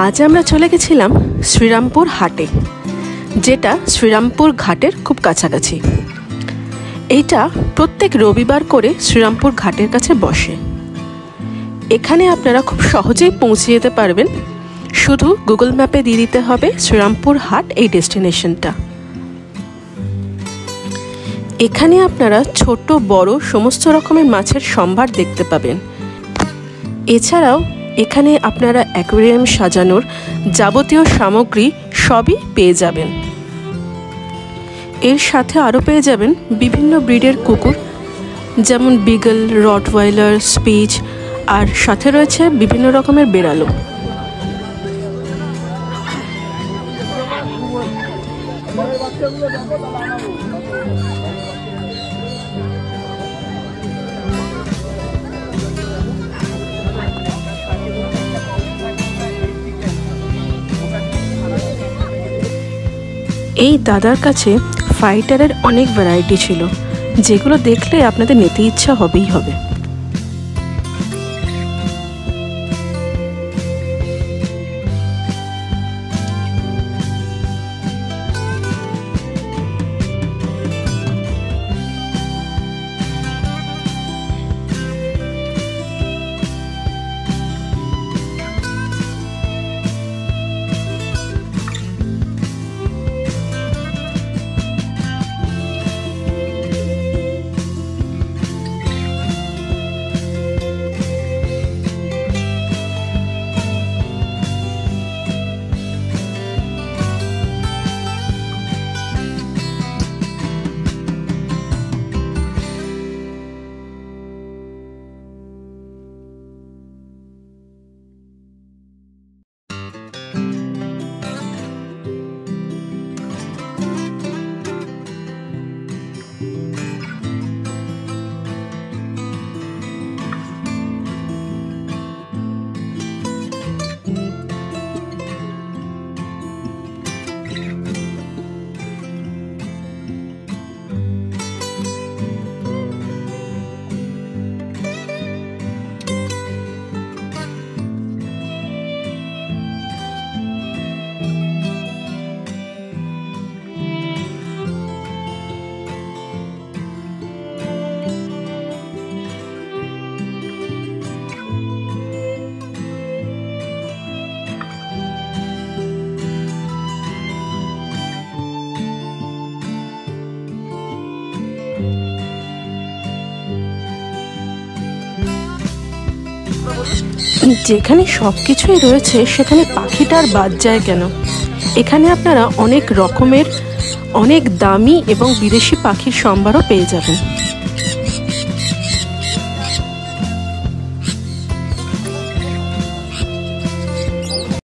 আজ আমরা চলে গেছিলাম শ্রীরামপুর হাটে, যেটা শ্রীরামপুর ঘাটের খুব কাছাকাছি। এইটা প্রত্যেক রবিবার করে শ্রীরামপুর ঘাটের কাছে বসে। এখানে আপনারা খুব সহজেই পৌঁছে যেতে পারবেন, শুধু গুগল ম্যাপে দিয়ে দিতে হবে শ্রীরামপুর হাট এই ডেস্টিনেশনটা। এখানে আপনারা ছোট বড় সমস্ত রকমের মাছের সম্ভার দেখতে পাবেন। এছাড়াও এখানে আপনারা অ্যাকোয়ারিয়াম সাজানোর যাবতীয় সামগ্রী সবই পেয়ে যাবেন। এর সাথে আরও পেয়ে যাবেন বিভিন্ন ব্রিডের কুকুর, যেমন বিগল, রটওয়াইলার, স্পিচ, আর সাথে রয়েছে বিভিন্ন রকমের বেড়ালও। এই দাদার কাছে ফাইটারের অনেক ভ্যারাইটি ছিল, যেগুলো দেখলে আপনাদের নিতে ইচ্ছা হবেই হবে। যেখানে সব কিছুই রয়েছে সেখানে পাখিটার বাদ যায় কেন? এখানে আপনারা অনেক রকমের অনেক দামি এবং বিদেশি পাখির সম্ভারও পেয়ে যাবেন।